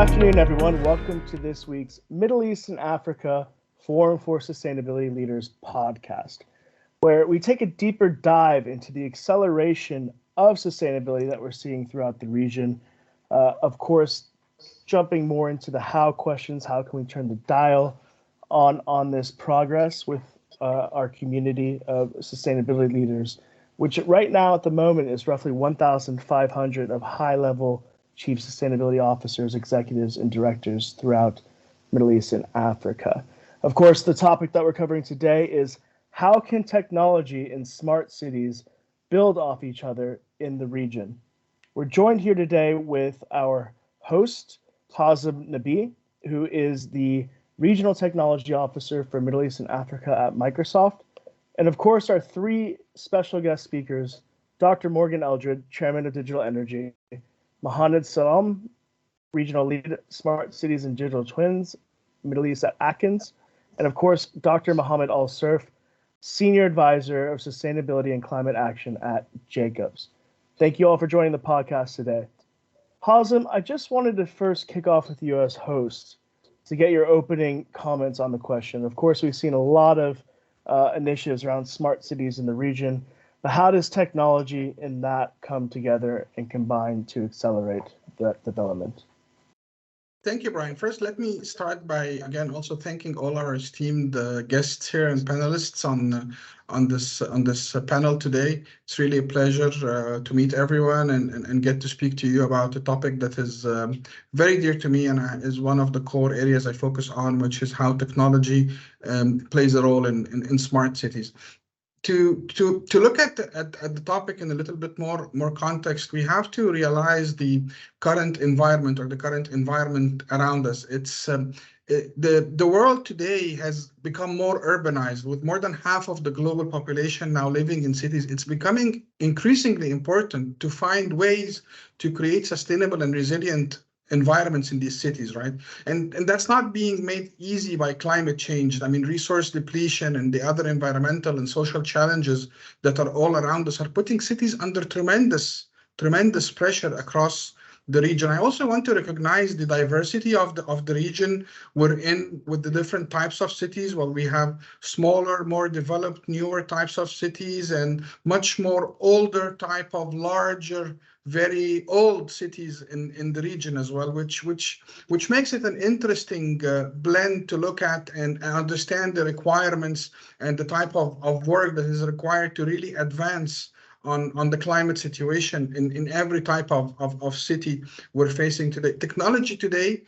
afternoon, everyone. Welcome to this week's Middle East and Africa Forum for Sustainability Leaders podcast, where we take a deeper dive into the acceleration of sustainability that we're seeing throughout the region. Of course, jumping more into the how questions, how can we turn the dial on this progress with our community of sustainability leaders, which right now at the moment is roughly 1,500 of high-level chief sustainability officers, executives, and directors throughout Middle East and Africa. Of course, the topic that we're covering today is how can technology and smart cities build off each other in the region? We're joined here today with our host, Hazem Nabi, who is the Regional Technology Officer for Middle East and Africa at Microsoft. And of course, our three special guest speakers, Dr. Morgan Eldred, Chairman of Digital Energy, Mohammed Salam, Regional Lead, Smart Cities and Digital Twins, Middle East at Atkins, and of course, Dr. Mohammed Al-Surf, Senior Advisor of Sustainability and Climate Action at Jacobs. Thank you all for joining the podcast today. Hazem, I just wanted to first kick off with you as host to get your opening comments on the question. Of course, we've seen a lot of initiatives around smart cities in the region. But how does technology and that come together and combine to accelerate that development? Thank you, Brian. First, let me start by, again, also thanking all our esteemed guests here and panelists on this panel today. It's really a pleasure to meet everyone and get to speak to you about a topic that is very dear to me and is one of the core areas I focus on, which is how technology plays a role in smart cities. To look at the topic in a little bit more context, we have to realize the current environment around us. It's the world today has become more urbanized, with more than half of the global population now living in cities. It's becoming increasingly important to find ways to create sustainable and resilient environments in these cities, right? And that's not being made easy by climate change. I mean, resource depletion and the other environmental and social challenges that are all around us are putting cities under tremendous pressure across the region. I also want to recognize the diversity of the region we're in, with the different types of cities. Well, we have smaller, more developed, newer types of cities, and much more older type of larger, very old cities in the region as well, which makes it an interesting blend to look at and understand the requirements and the type of work that is required to really advance on the climate situation in every type of city we're facing today. Technology today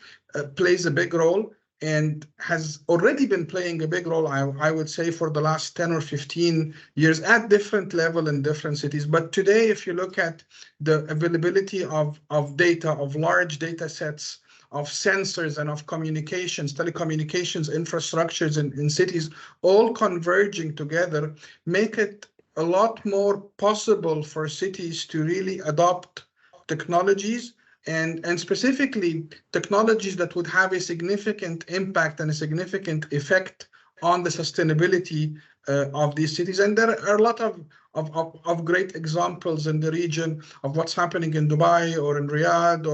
plays a big role and has already been playing a big role, I would say, for the last 10 or 15 years at different level in different cities. But today, if you look at the availability of data, of large data sets, of sensors and of communications, telecommunications infrastructures in cities, all converging together, make it a lot more possible for cities to really adopt technologies and specifically technologies that would have a significant impact and a significant effect on the sustainability of these cities. And there are a lot of great examples in the region of what's happening in Dubai or in Riyadh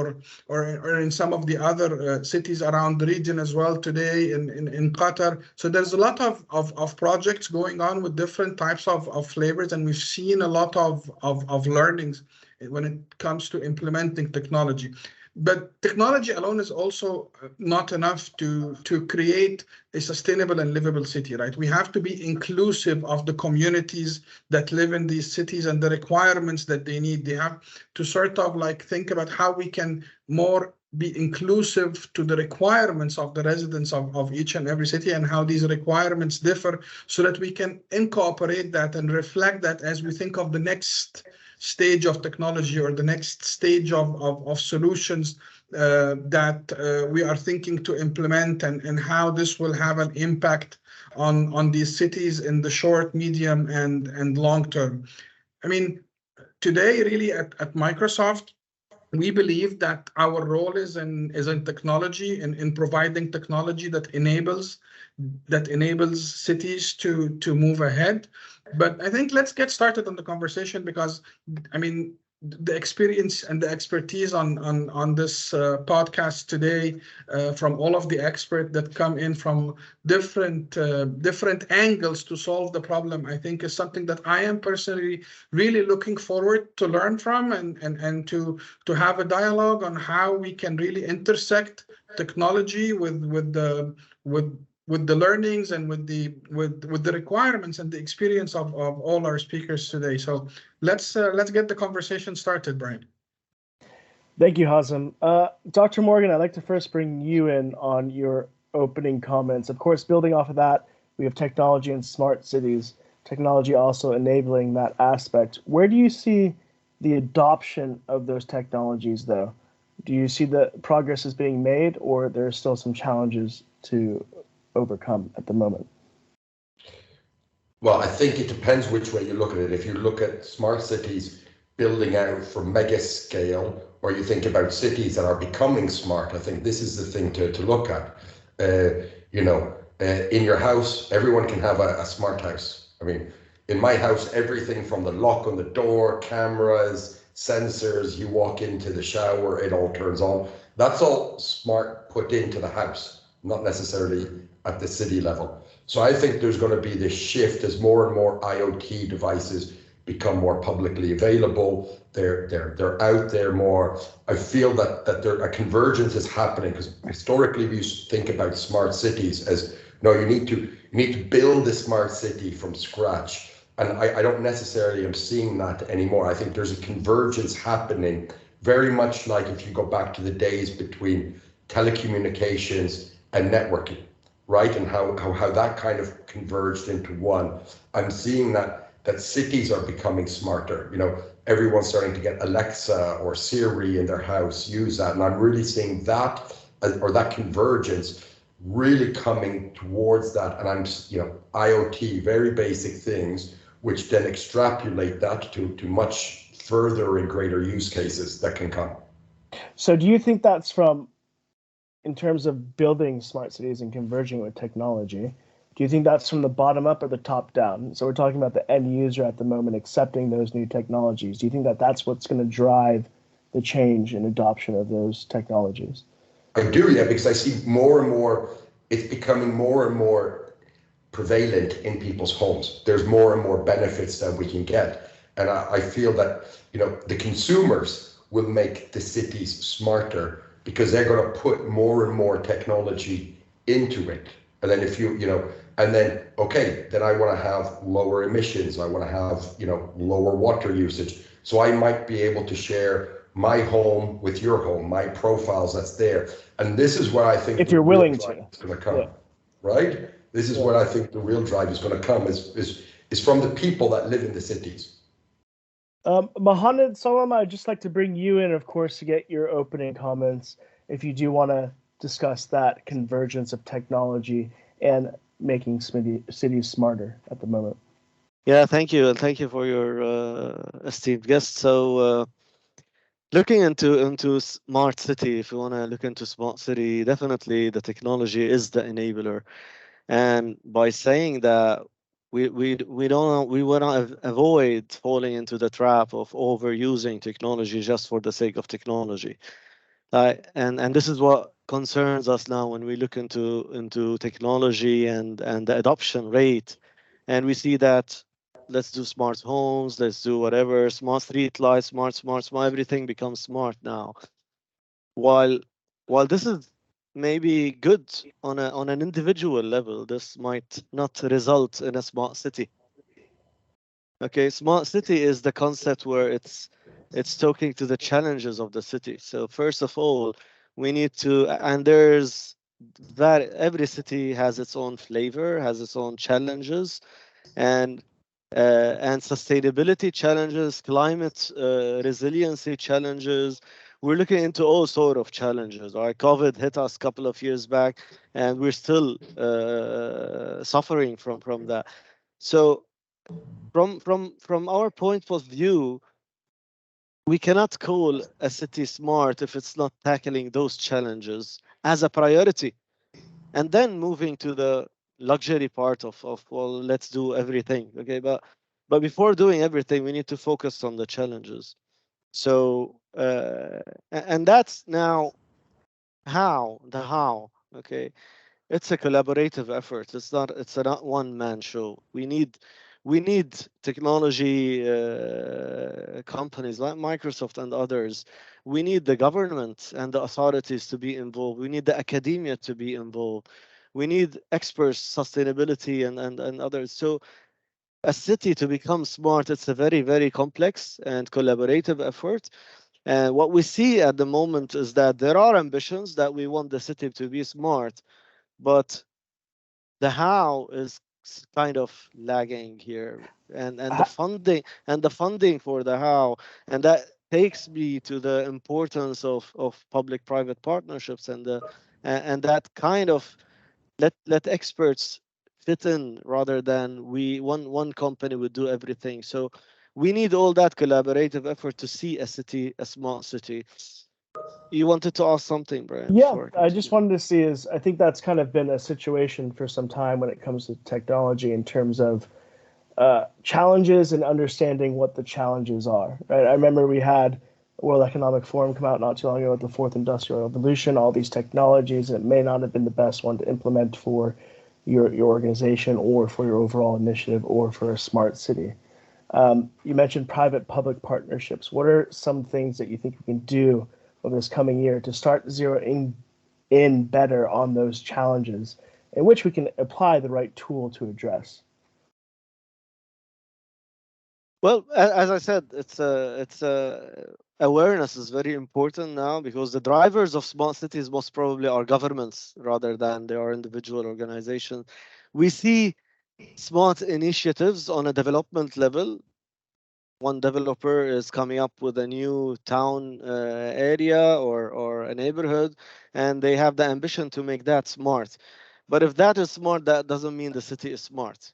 or in some of the other cities around the region as well today in Qatar. So there's a lot of projects going on with different types of flavors, and we've seen a lot of learnings when it comes to implementing technology. But technology alone is also not enough to create a sustainable and livable city, right? We have to be inclusive of the communities that live in these cities and the requirements that they need. They have to sort of like think about how we can more be inclusive to the requirements of the residents of each and every city and how these requirements differ, so that we can incorporate that and reflect that as we think of the next stage of technology or the next stage of solutions that we are thinking to implement, and how this will have an impact on these cities in the short, medium, and long term. I mean, today really at Microsoft, we believe that our role is in technology, in providing technology that enables cities to move ahead. But I think let's get started on the conversation, because I mean, the experience and the expertise on this podcast today from all of the experts that come in from different angles to solve the problem, I think is something that I am personally really looking forward to learn from, and to have a dialogue on how we can really intersect technology with the learnings and with the requirements and the experience of all our speakers today. So let's get the conversation started, Brian. Thank you, Hazem. Dr. Morgan, I'd like to first bring you in on your opening comments. Of course, building off of that, we have technology and smart cities, technology also enabling that aspect. Where do you see the adoption of those technologies, though? Do you see the progress is being made, or there are still some challenges to overcome at the moment? Well, I think it depends which way you look at it. If you look at smart cities building out for mega scale, or you think about cities that are becoming smart, I think this is the thing to look at. In your house, everyone can have a smart house. I mean, in my house, everything from the lock on the door, cameras, sensors, you walk into the shower, it all turns on. That's all smart put into the house, not necessarily at the city level. So I think there's going to be this shift as more and more IoT devices become more publicly available. They're out there more. I feel that a convergence is happening, because historically we used to think about smart cities as, no, you need to build a smart city from scratch. And I don't necessarily am seeing that anymore. I think there's a convergence happening, very much like if you go back to the days between telecommunications and networking, right? And how that kind of converged into one. I'm seeing that cities are becoming smarter. Everyone's starting to get Alexa or Siri in their house, use that. And I'm really seeing that, or that convergence really coming towards that. And I'm, IoT, very basic things, which then extrapolate that to much further and greater use cases that can come. So do you think that's in terms of building smart cities and converging with technology, do you think that's from the bottom up or the top down? So we're talking about the end user at the moment accepting those new technologies. Do you think that that's what's going to drive the change and adoption of those technologies? I do, yeah, because I see more and more, it's becoming more and more prevalent in people's homes. There's more and more benefits that we can get. And I feel that, the consumers will make the cities smarter, because they're going to put more and more technology into it. And then then I want to have lower emissions. I want to have, lower water usage. So I might be able to share my home with your home, my profiles that's there. And this is where I think if you're willing to, it's going to come, right? This is where I think the real drive is going to come is from the people that live in the cities. Mohammed Salam, I'd just like to bring you in, of course, to get your opening comments, if you do want to discuss that convergence of technology and making cities smarter at the moment. Yeah, thank you. And thank you for your esteemed guest. So looking into smart city, if you want to look into smart city, definitely the technology is the enabler. And by saying that, we want to avoid falling into the trap of overusing technology just for the sake of technology. And this is what concerns us now when we look into technology and the adoption rate, and we see that let's do smart homes, let's do whatever, smart street lights, smart, everything becomes smart now. While this is maybe good on an individual level, this might not result in a smart city. Okay, smart city is the concept where it's talking to the challenges of the city. So first of all, we need to, and there's that every city has its own flavor, has its own challenges, and sustainability challenges, climate resiliency challenges. We're looking into all sort of challenges. All right, COVID hit us a couple of years back, and we're still suffering from that. So from our point of view, we cannot call a city smart if it's not tackling those challenges as a priority, and then moving to the luxury part of well, let's do everything. Okay, but before doing everything, we need to focus on the challenges. So and that's now how. Okay, it's a collaborative effort. It's not one man show. We need technology companies like Microsoft and others. We need the government and the authorities to be involved. We need the academia to be involved. We need experts, sustainability and others. So a city to become smart, it's a very, very complex and collaborative effort. And what we see at the moment is that there are ambitions that we want the city to be smart, but the how is kind of lagging here, and the funding for the how, and that takes me to the importance of public-private partnerships and that kind of let experts fit in rather than one company would do everything. So we need all that collaborative effort to see a smart city. You wanted to ask something, Brian, Yeah, before I I just continue? wanted to see is I think that's kind of been a situation for some time when it comes to technology in terms of challenges and understanding what the challenges are. Right. I remember we had World Economic Forum come out not too long ago with the fourth industrial revolution, all these technologies, and it may not have been the best one to implement for your organization or for your overall initiative or for a smart city. You mentioned private-public partnerships. What are some things that you think we can do over this coming year to start zeroing in better on those challenges in which we can apply the right tool to address? Well, as I said, it's awareness is very important now because the drivers of smart cities most probably are governments rather than they are individual organizations. We see smart initiatives on a development level. One developer is coming up with a new town area or a neighborhood, and they have the ambition to make that smart. But if that is smart, that doesn't mean the city is smart.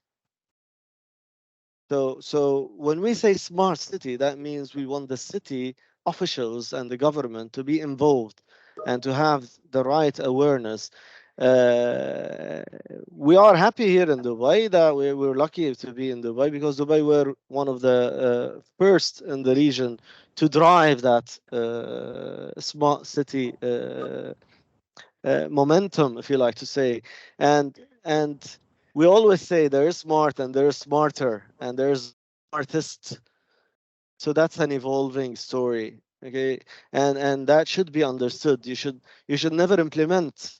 So when we say smart city, that means we want the city officials and the government to be involved and to have the right awareness. We are happy here in Dubai that we're lucky to be in Dubai because Dubai were one of the first in the region to drive that smart city momentum, if you like to say, and we always say there's smart and there's smarter and there's smartest. So that's an evolving story, okay, and that should be understood. You should never implement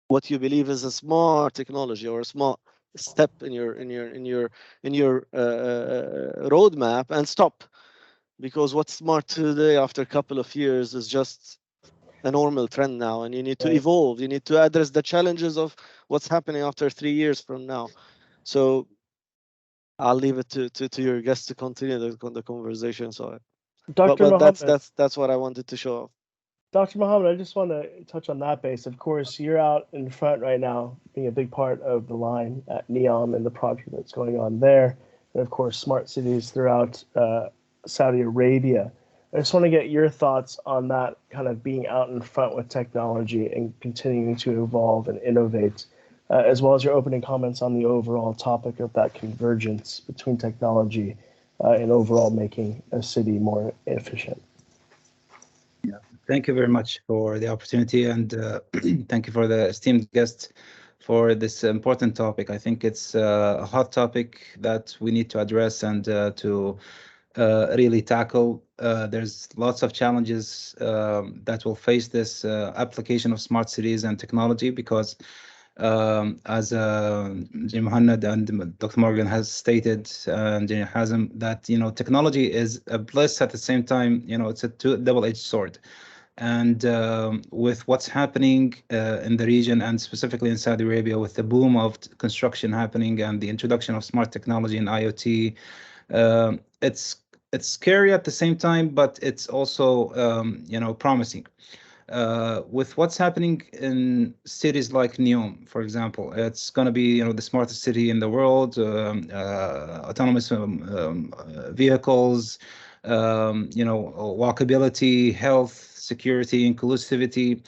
what you believe is a smart technology or a smart step in your roadmap and stop, because what's smart today after a couple of years is just a normal trend now, and you need to Right. evolve. You need to address the challenges of what's happening after 3 years from now. So I'll leave it to your guests to continue the conversation. So, but Dr. but that's Mohammed, that's that's what I wanted to show off. Dr. Mohammed, I just want to touch on that base. Of course, you're out in front right now, being a big part of the line at NEOM and the project that's going on there, and of course, smart cities throughout Saudi Arabia. I just want to get your thoughts on that kind of being out in front with technology and continuing to evolve and innovate, as well as your opening comments on the overall topic of that convergence between technology and overall making a city more efficient. Thank you very much for the opportunity, and thank you for the esteemed guest for this important topic. I think it's a hot topic that we need to address and to really tackle. There's lots of challenges that will face this application of smart cities and technology because as Muhammad and Dr. Morgan has stated, and Hazem, that technology is a bliss at the same time. It's a double-edged sword. And with what's happening in the region and specifically in Saudi Arabia, with the boom of construction happening and the introduction of smart technology and IoT, it's scary at the same time, but it's also promising. With what's happening in cities like NEOM, for example, it's going to be the smartest city in the world, autonomous vehicles, walkability, health, security, inclusivity,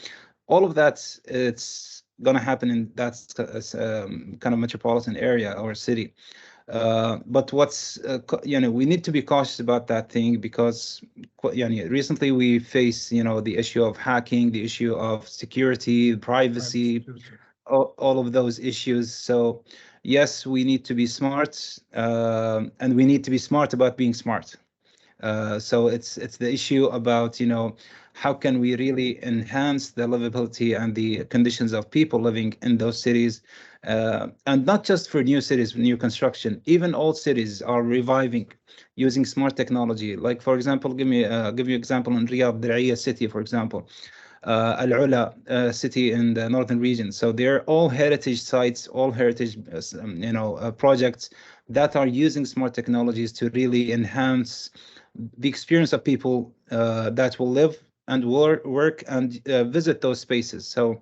all of that. It's going to happen in that kind of metropolitan area or city. But what's we need to be cautious about that thing, because recently we face the issue of hacking, the issue of security, privacy, all of those issues. So yes, we need to be smart, and we need to be smart about being smart. So it's the issue about how can we really enhance the livability and the conditions of people living in those cities, and not just for new cities, new construction. Even old cities are reviving using smart technology. Like, for example, give you example in Riyadh, Diriyah city, for example, Al-Ula city in the northern region. So they're all heritage sites, all heritage projects that are using smart technologies to really enhance the experience of people that will live and work and visit those spaces. So,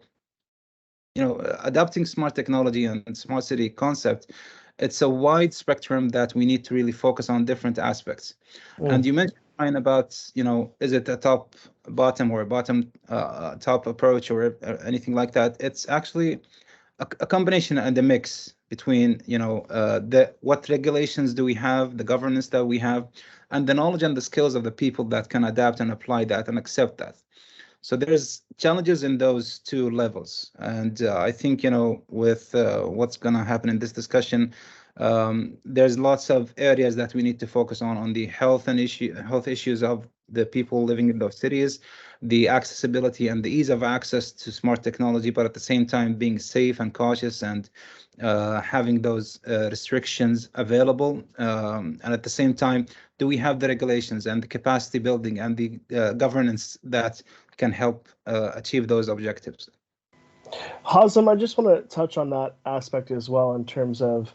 adopting smart technology and smart city concept, it's a wide spectrum that we need to really focus on different aspects. And you mentioned, Ryan, about, is it a top bottom or a bottom top approach or anything like that? It's actually a combination and a mix between what regulations do we have, the governance that we have, and the knowledge and the skills of the people that can adapt and apply that and accept that. So there's challenges in those two levels, and I think with what's going to happen in this discussion, there's lots of areas that we need to focus on the health issues of the people living in those cities, the accessibility and the ease of access to smart technology, but at the same time being safe and cautious and having those restrictions available. And at the same time, do we have the regulations and the capacity building and the governance that can help achieve those objectives? Hazem, I just want to touch on that aspect as well in terms of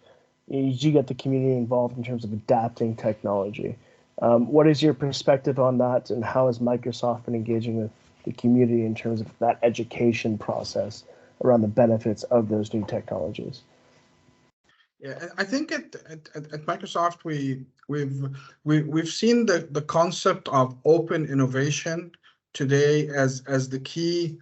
you get the community involved in terms of adapting technology. What is your perspective on that, and how has Microsoft been engaging with the community in terms of that education process around the benefits of those new technologies? Yeah, I think at Microsoft we've seen the concept of open innovation today as the key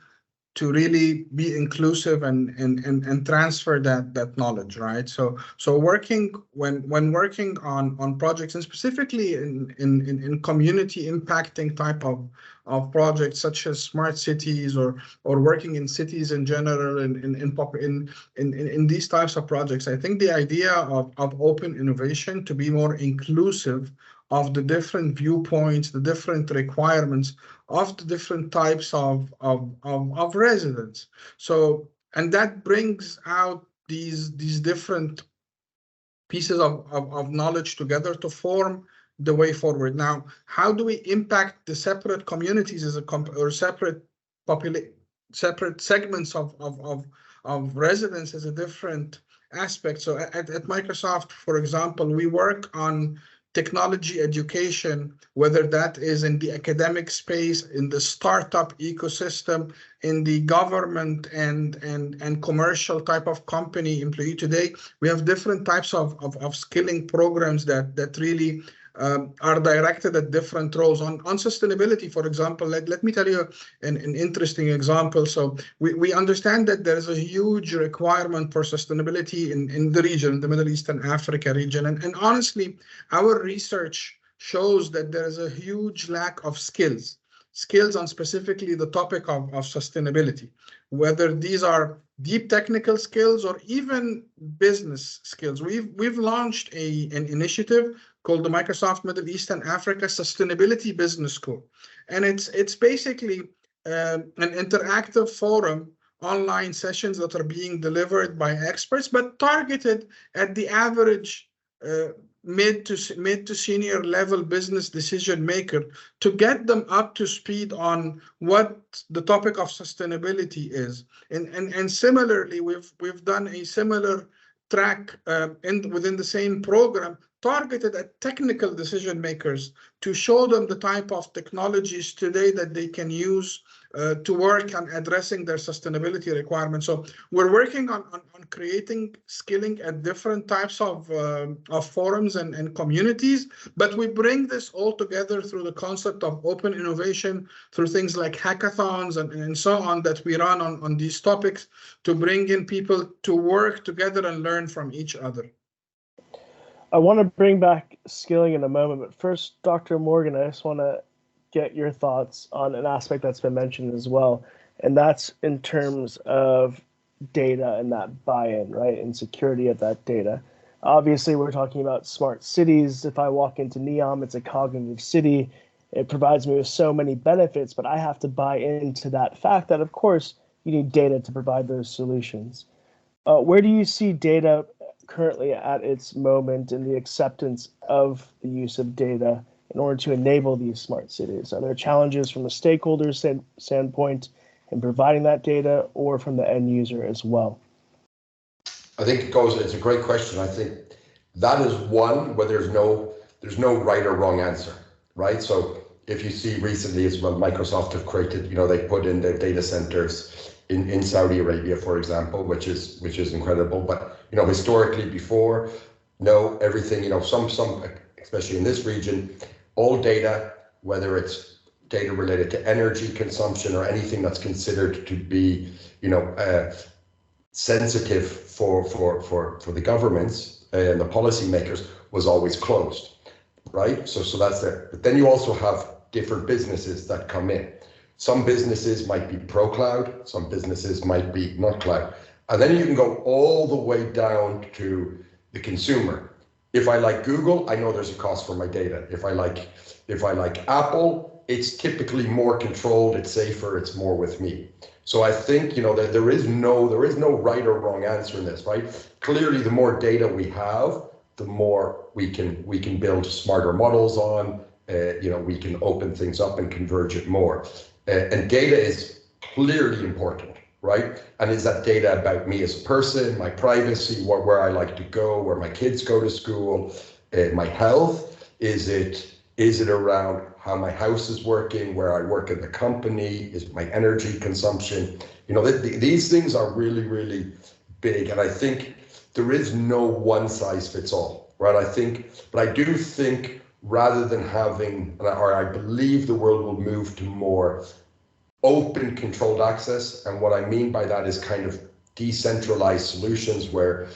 to really be inclusive and transfer that knowledge, right? So working when working on projects, and specifically in community impacting type of projects such as smart cities or working in cities in general in these types of projects, I think the idea of open innovation to be more inclusive of the different viewpoints, the different requirements of the different types of residents. So, and that brings out these different pieces of knowledge together to form the way forward. Now, how do we impact the separate communities as or separate segments of residents as a different aspect? So at Microsoft, for example, we work on technology education, whether that is in the academic space, in the startup ecosystem, in the government and commercial type of company employee. Today, we have different types of skilling programs that really are directed at different roles. On sustainability, for example, let me tell you an interesting example. So we understand that there is a huge requirement for sustainability in the region, the Middle East and Africa region. And honestly, our research shows that there is a huge lack of skills on specifically the topic of sustainability, whether these are deep technical skills or even business skills. We've launched an initiative called the Microsoft Middle East and Africa Sustainability Business School. And it's basically an interactive forum, online sessions that are being delivered by experts, but targeted at the average mid to senior level business decision maker, to get them up to speed on what the topic of sustainability is. And similarly, we've done a similar track within the same program, targeted at technical decision makers, to show them the type of technologies today that they can use to work on addressing their sustainability requirements. So we're working on creating skilling at different types of forums and communities, but we bring this all together through the concept of open innovation, through things like hackathons and so on that we run on these topics, to bring in people to work together and learn from each other. I want to bring back skilling in a moment, but first, Dr. Morgan, I just want to get your thoughts on an aspect that's been mentioned as well, and that's in terms of data and that buy-in, right, and security of that data. Obviously, we're talking about smart cities. If I walk into NEOM, it's a cognitive city. It provides me with so many benefits, but I have to buy into that fact that, of course, you need data to provide those solutions. Where do you see data currently at its moment in the acceptance of the use of data in order to enable these smart cities? Are there challenges from a stakeholder standpoint in providing that data, or from the end user as well? I think it's a great question. I think that is one where there's no right or wrong answer, right? So if you see recently as well, Microsoft have created, they put in their data centers in Saudi Arabia, for example, which is incredible. But historically before, no, everything, some especially in this region, all data, whether it's data related to energy consumption or anything that's considered to be, sensitive for the governments and the policymakers, was always closed, right? So that's there. But then you also have different businesses that come in. Some businesses might be pro cloud, some businesses might be not cloud. And then you can go all the way down to the consumer. If I like Google, I know there's a cost for my data. If I like Apple, it's typically more controlled, it's safer, it's more with me. So I think that there is no right or wrong answer in this, right? Clearly, the more data we have, the more we can build smarter models on. We can open things up and converge it more. And data is clearly important, right? And is that data about me as a person, my privacy, where I like to go, where my kids go to school, my health? Is it around how my house is working, where I work in the company, is my energy consumption? These things are really, really big. And I think there is no one size fits all, right? But I do think rather than having, or I believe the world will move to more open controlled access. And what I mean by that is kind of decentralized solutions where,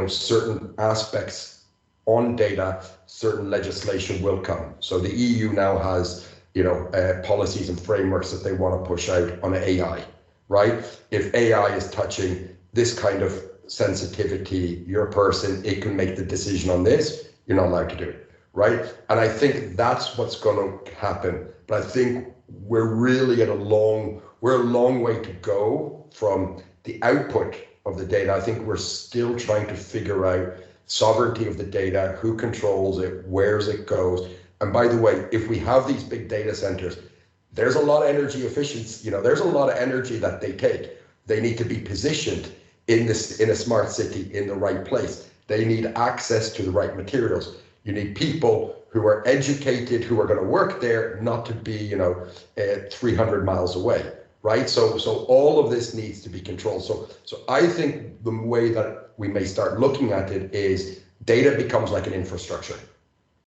certain aspects on data, certain legislation will come. So the EU now has, policies and frameworks that they want to push out on AI, right? If AI is touching this kind of sensitivity, your person, it can make the decision on this, you're not allowed to do it, right? And I think that's what's going to happen. But I think we're really we're a long way to go from the output of the data. I think we're still trying to figure out sovereignty of the data, who controls it, where it goes. And by the way, if we have these big data centers, there's a lot of energy efficiency, there's a lot of energy that they take. They need to be positioned in a smart city in the right place. They need access to the right materials. You need people who are educated, who are going to work there, not to be, 300 miles away, right? So all of this needs to be controlled. So I think the way that we may start looking at it is data becomes like an infrastructure,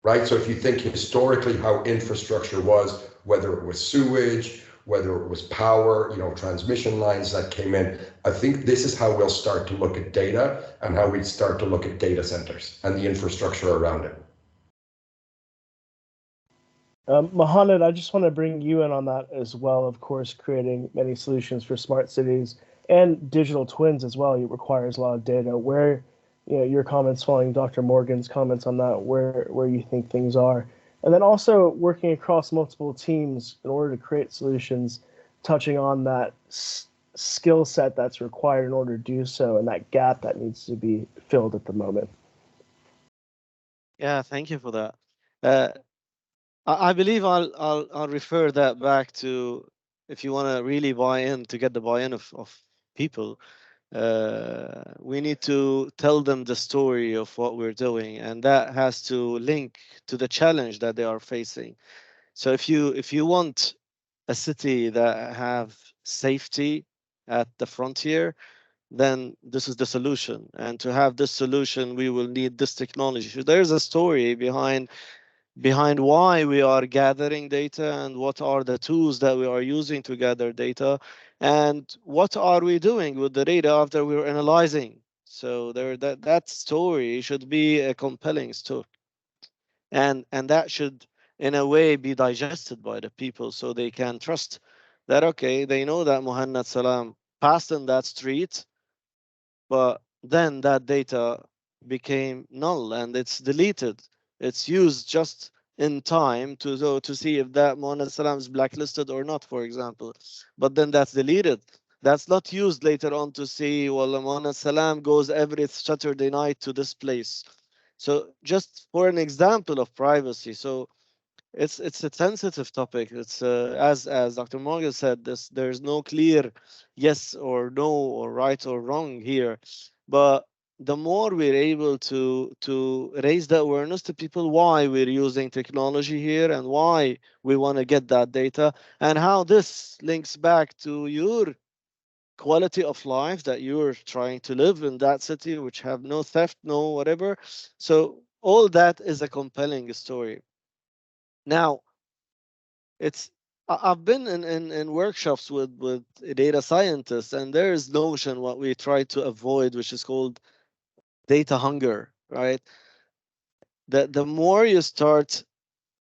right? So if you think historically how infrastructure was, whether it was sewage, whether it was power, transmission lines that came in, I think this is how we'll start to look at data and how we start to look at data centers and the infrastructure around it. Mohammed, I just want to bring you in on that as well. Of course, creating many solutions for smart cities and digital twins as well. It requires a lot of data. Where, your comments following Dr. Morgan's comments on that, where you think things are. And then also working across multiple teams in order to create solutions, touching on that skill set that's required in order to do so and that gap that needs to be filled at the moment. Yeah, thank you for that. I believe I'll refer that back to, if you want to really buy in, to get the buy-in of people, we need to tell them the story of what we're doing, and that has to link to the challenge that they are facing. So if you want a city that have safety at the frontier, then this is the solution. And to have this solution, we will need this technology. So there's a story behind why we are gathering data and what are the tools that we are using to gather data and what are we doing with the data after we're analyzing So that story should be a compelling story, and that should in a way be digested by the people so they can trust that, okay, they know that Muhammad Salam passed in that street, but then that data became null and it's deleted. It's used just in time to see if that Muhammad Salam is blacklisted or not, for example. But then that's deleted. That's not used later on to see, well, Muhammad Salam goes every Saturday night to this place. So just for an example of privacy. So it's a sensitive topic. It's as Dr. Morgan said, there's no clear yes or no or right or wrong here, but the more we're able to raise the awareness to people why we're using technology here and why we want to get that data and how this links back to your quality of life that you're trying to live in that city, which have no theft, no whatever. So all that is a compelling story. Now, it's I've been in workshops with data scientists, and there is notion what we try to avoid, which is called data hunger, right? The more you start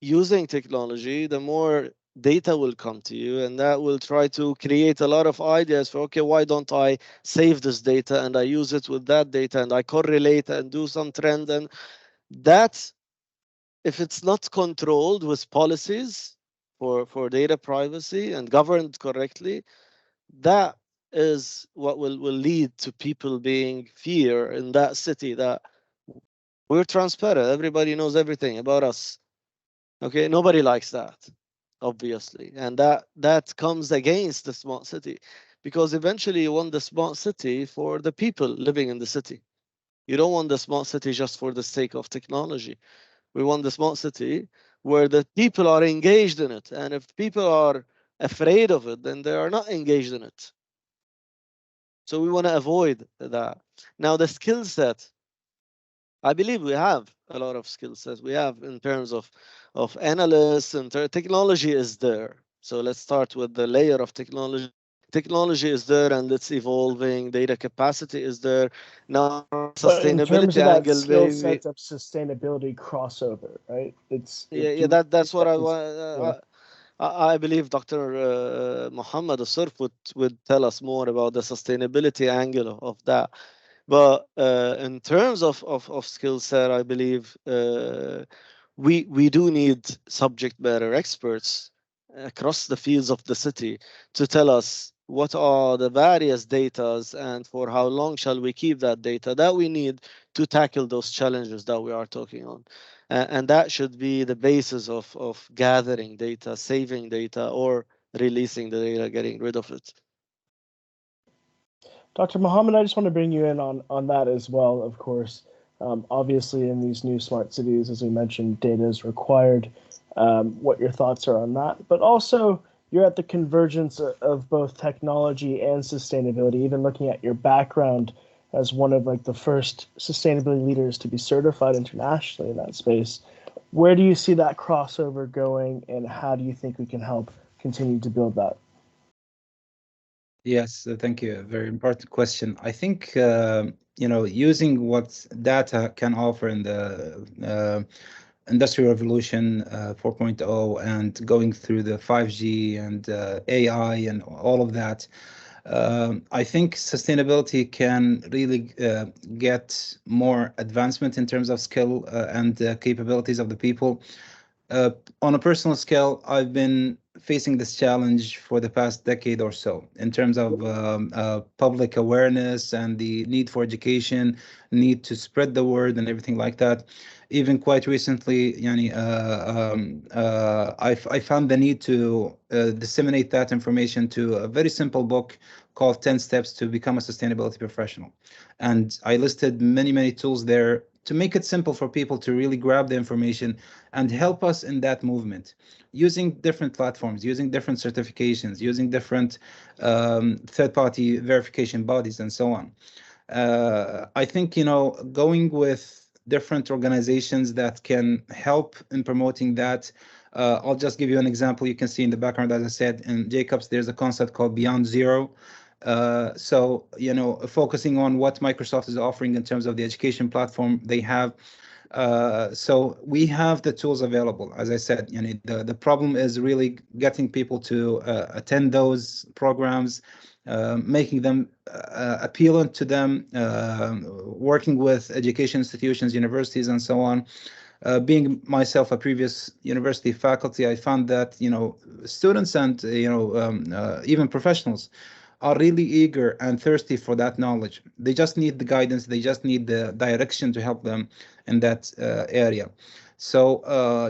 using technology, the more data will come to you, and that will try to create a lot of ideas for, okay, why don't I save this data and I use it with that data and I correlate and do some trend, and that's, if it's not controlled with policies for data privacy and governed correctly, that is what will lead to people being fear in that city that we're transparent, everybody knows everything about us. Okay, nobody likes that, obviously, and that comes against the smart city, because eventually you want the smart city for the people living in the city. You don't want the smart city just for the sake of technology. We want the smart city where the people are engaged in it. And if people are afraid of it, then they are not engaged in it. So we want to avoid that. Now, the skill set, I believe we have a lot of skill sets. We have in terms of analysts, and technology is there. So let's start with the layer of technology. Technology is there and it's evolving. Data capacity is there. Now, But in terms sustainability of that angle, skill maybe. set of sustainability crossover, right? Yeah, that's what I want. I believe Dr. Muhammad Asrf would tell us more about the sustainability angle of that. But in terms of skill set, I believe we do need subject matter experts across the fields of the city to tell us what are the various datas and for how long shall we keep that data that we need to tackle those challenges that we are talking on. And that should be the basis of gathering data, saving data, or releasing the data, getting rid of it. Dr. Mohammed, I just want to bring you in on that as well, of course. Obviously, in these new smart cities, as we mentioned, data is required. What your thoughts are on that, but also you're at the convergence of both technology and sustainability, even looking at your background as one of like the first sustainability leaders to be certified internationally in that space. Where do you see that crossover going, and how do you think we can help continue to build that? Yes, thank you. A very important question. I think using what data can offer in the Industrial Revolution 4.0 and going through the 5G and AI and all of that, I think sustainability can really get more advancement in terms of skill and capabilities of the people. On a personal scale, I've been facing this challenge for the past decade or so in terms of public awareness and the need for education, need to spread the word and everything like that. Even quite recently, yani, I found the need to disseminate that information to a very simple book called 10 Steps to Become a Sustainability Professional. And I listed many, many tools there to make it simple for people to really grab the information and help us in that movement, using different platforms, using different certifications, using different third-party verification bodies, and so on. I think, going with different organizations that can help in promoting that. I'll just give you an example. You can see in the background, as I said, in Jacobs, there's a concept called Beyond Zero. So, focusing on what Microsoft is offering in terms of the education platform they have. So we have the tools available. As I said, the problem is really getting people to attend those programs, making them appealing to them, working with education institutions, universities, and so on. Being myself a previous university faculty, I found that students and even professionals are really eager and thirsty for that knowledge. They just need the guidance. They just need the direction to help them in that area. So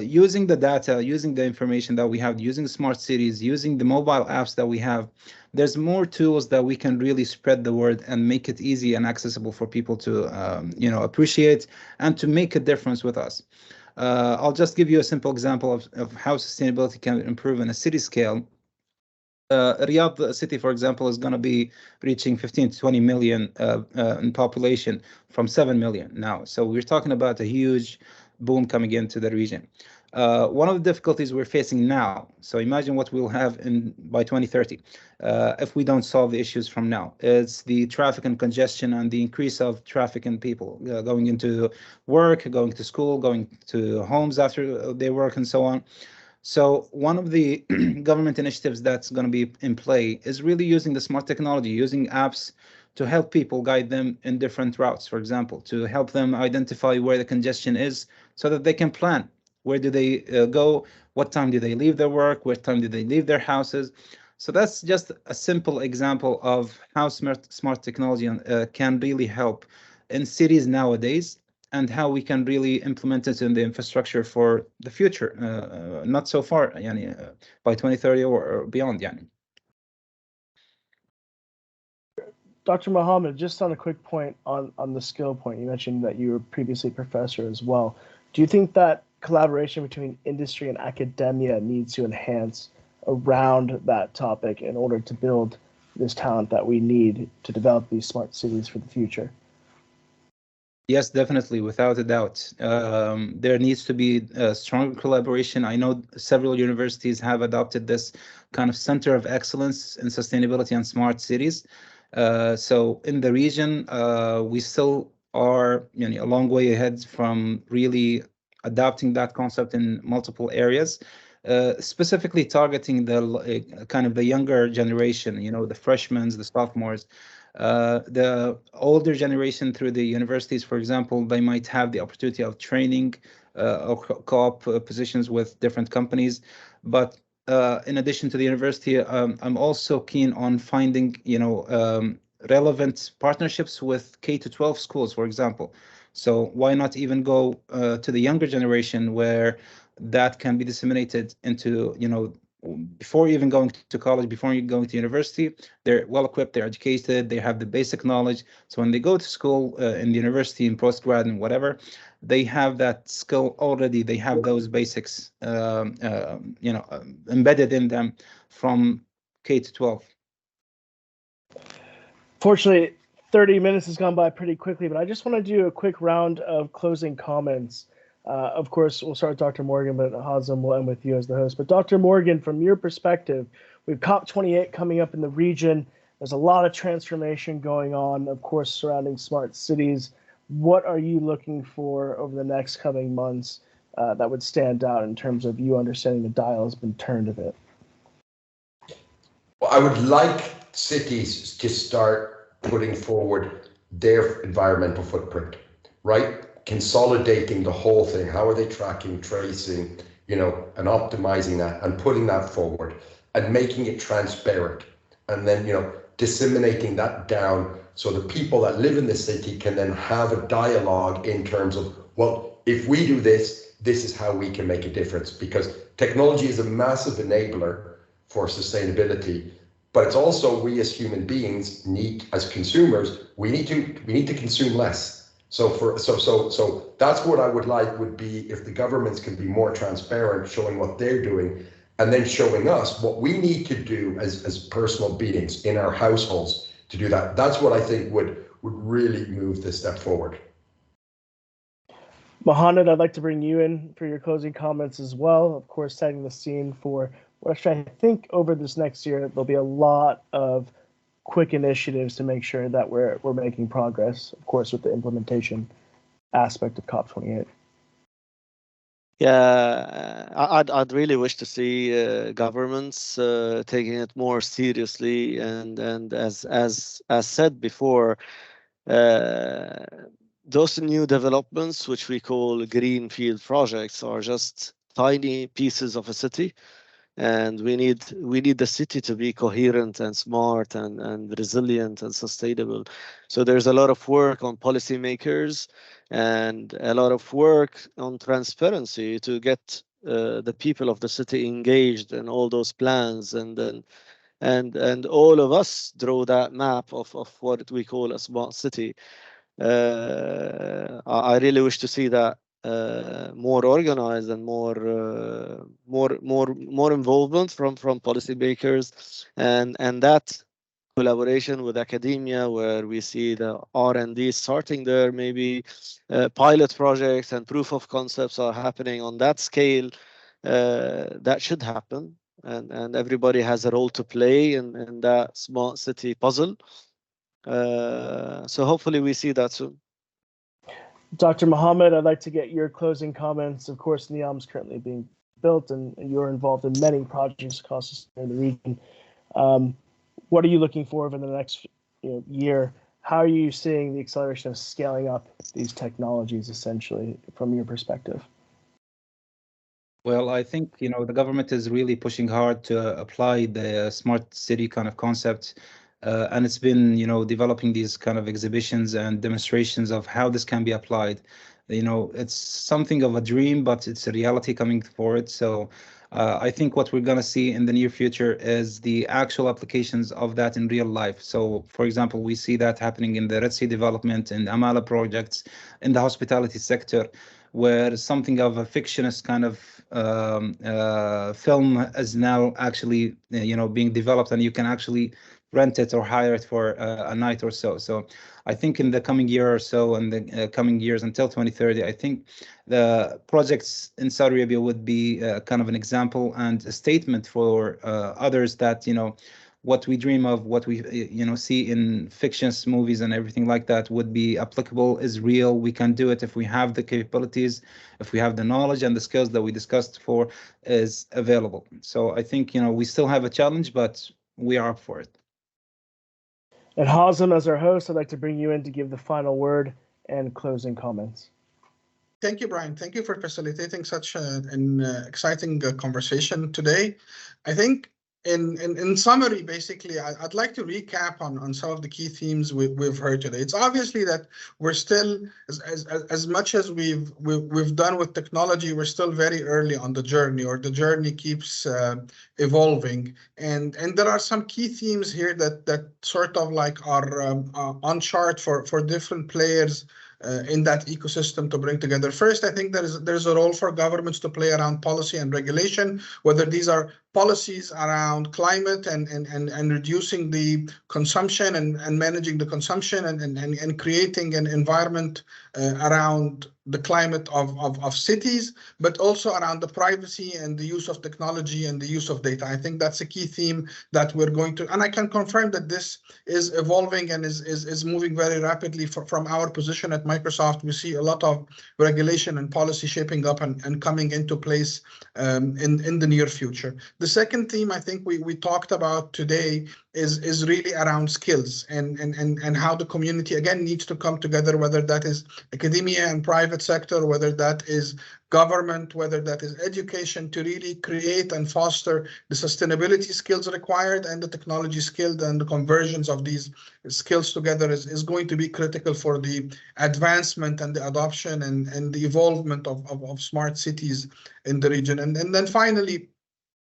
using the data, using the information that we have, using smart cities, using the mobile apps that we have, there's more tools that we can really spread the word and make it easy and accessible for people to appreciate and to make a difference with us. I'll just give you a simple example of how sustainability can improve in a city scale. Riyadh city, for example, is going to be reaching 15 to 20 million in population from 7 million now. So we're talking about a huge boom coming into the region. One of the difficulties we're facing now, so imagine what we'll have by 2030 if we don't solve the issues from now. It's the traffic and congestion and the increase of traffic and people going into work, going to school, going to homes after their work, and so on. So one of the government initiatives that's going to be in play is really using the smart technology, using apps to help people, guide them in different routes, for example, to help them identify where the congestion is so that they can plan. Where do they go? What time do they leave their work? What time do they leave their houses? So that's just a simple example of how smart technology can really help in cities nowadays, and how we can really implement it in the infrastructure for the future, not so far, by 2030 or beyond. Dr. Mohammed, just on a quick point on the skill point, you mentioned that you were previously a professor as well. Do you think that collaboration between industry and academia needs to enhance around that topic in order to build this talent that we need to develop these smart cities for the future? Yes, definitely, without a doubt. There needs to be a strong collaboration. I know several universities have adopted this kind of center of excellence in sustainability and smart cities. So in the region, we still are a long way ahead from really adopting that concept in multiple areas. Specifically targeting the kind of the younger generation, the freshmen, the sophomores. The older generation through the universities, for example, they might have the opportunity of training or co-op positions with different companies. But in addition to the university, I'm also keen on finding, relevant partnerships with K to 12 schools, for example. So why not even go to the younger generation where that can be disseminated into, before even going to college, before you going to university, they're well equipped, they're educated, they have the basic knowledge. So when they go to school in the university, in postgrad and whatever, they have that skill already. They have those basics, embedded in them from K to 12. Fortunately, 30 minutes has gone by pretty quickly, but I just want to do a quick round of closing comments. Of course, we'll start with Dr. Morgan, but Hazem will end with you as the host. But Dr. Morgan, from your perspective, we've COP28 coming up in the region. There's a lot of transformation going on, of course, surrounding smart cities. What are you looking for over the next coming months that would stand out in terms of you understanding the dial has been turned a bit? Well, I would like cities to start putting forward their environmental footprint, right? Consolidating the whole thing. How are they tracking, tracing, and optimizing that and putting that forward and making it transparent, and then, disseminating that down so the people that live in the city can then have a dialogue in terms of, well, if we do this, this is how we can make a difference, because technology is a massive enabler for sustainability, but it's also we as human beings need, as consumers, we need to consume less. So that's what I would like would be if the governments can be more transparent, showing what they're doing, and then showing us what we need to do as personal beings in our households to do that. That's what I think would really move this step forward. Mohammed, I'd like to bring you in for your closing comments as well. Of course, setting the scene for what I think over this next year, there'll be a lot of quick initiatives to make sure that we're making progress, of course, with the implementation aspect of COP28. Yeah, I'd really wish to see governments taking it more seriously, and as said before, those new developments, which we call greenfield projects, are just tiny pieces of a city, and we need the city to be coherent and smart and resilient and sustainable. So there's a lot of work on policymakers and a lot of work on transparency to get the people of the city engaged in all those plans, and then and all of us draw that map of what we call a smart city. I really wish to see that more organized and more involvement from policymakers, and that collaboration with academia, where we see the R&D starting there, maybe pilot projects and proof of concepts are happening on that scale. That should happen, and everybody has a role to play in that smart city puzzle. So hopefully we see that soon. Dr. Mohammed, I'd like to get your closing comments. Of course, NEOM is currently being built, and you're involved in many projects across the region. What are you looking for over the next year? How are you seeing the acceleration of scaling up these technologies, essentially, from your perspective? Well, I think, the government is really pushing hard to apply the smart city kind of concept. And it's been, developing these kind of exhibitions and demonstrations of how this can be applied. It's something of a dream, but it's a reality coming forward. So I think what we're going to see in the near future is the actual applications of that in real life. So, for example, we see that happening in the Red Sea development and Amala projects, in the hospitality sector, where something of a fictionist kind of film is now actually, being developed, and you can actually rent it or hire it for a night or so. So I think in the coming year or so, and the coming years until 2030, I think the projects in Saudi Arabia would be kind of an example and a statement for others that, what we dream of, what we see in fictions, movies, and everything like that would be applicable, is real. We can do it if we have the capabilities, if we have the knowledge and the skills that we discussed for is available. So I think, we still have a challenge, but we are up for it. And Hazem, as our host, I'd like to bring you in to give the final word and closing comments. Thank you, Brian. Thank you for facilitating such an exciting conversation today. I think in summary, basically, I'd like to recap on some of the key themes we've heard today. It's obviously that we're still, as much as we've done with technology, we're still very early on the journey, or the journey keeps evolving. And there are some key themes here that sort of like are on chart for different players in that ecosystem to bring together. First, I think there's a role for governments to play around policy and regulation, whether these are policies around climate and reducing the consumption and managing the consumption and creating an environment around the climate of cities, but also around the privacy and the use of technology and the use of data. I think that's a key theme that we're going to, and I can confirm that this is evolving and is moving very rapidly. From our position at Microsoft, we see a lot of regulation and policy shaping up and coming into place in the near future. The second theme I think we talked about today is really around skills and how the community again needs to come together, whether that is academia and private sector, whether that is government, whether that is education, to really create and foster the sustainability skills required and the technology skills, and the convergence of these skills together is going to be critical for the advancement and the adoption and the evolvement of smart cities in the region. And then finally,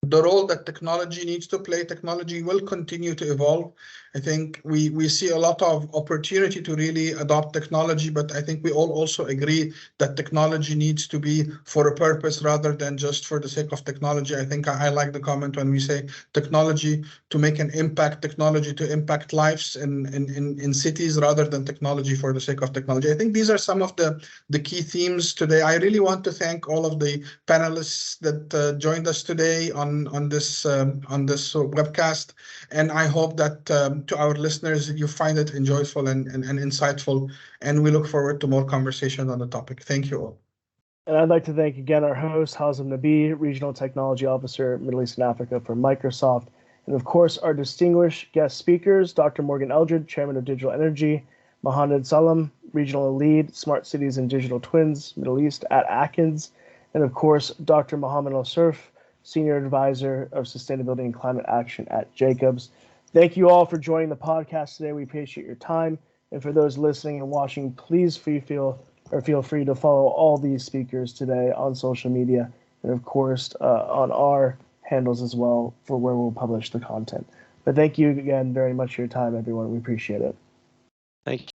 the role that technology needs to play. Technology will continue to evolve. I think we see a lot of opportunity to really adopt technology, but I think we all also agree that technology needs to be for a purpose rather than just for the sake of technology. I think I like the comment when we say technology to make an impact, technology to impact lives in cities rather than technology for the sake of technology. I think these are some of the key themes today. I really want to thank all of the panelists that joined us today on this webcast, and I hope that to our listeners, you find it enjoyable and insightful, and we look forward to more conversation on the topic. Thank you all. And I'd like to thank again our host, Hazem Nabi, Regional Technology Officer, Middle East and Africa for Microsoft. And of course, our distinguished guest speakers, Dr. Morgan Eldred, Chairman of Digital Energy, Mohammed Salam, Regional Lead, Smart Cities and Digital Twins, Middle East at Atkins. And of course, Dr. Mohammed Al-Surf, Senior Advisor of Sustainability and Climate Action at Jacobs. Thank you all for joining the podcast today. We appreciate your time. And for those listening and watching, please feel free to follow all these speakers today on social media and, of course, on our handles as well for where we'll publish the content. But thank you again very much for your time, everyone. We appreciate it. Thank you.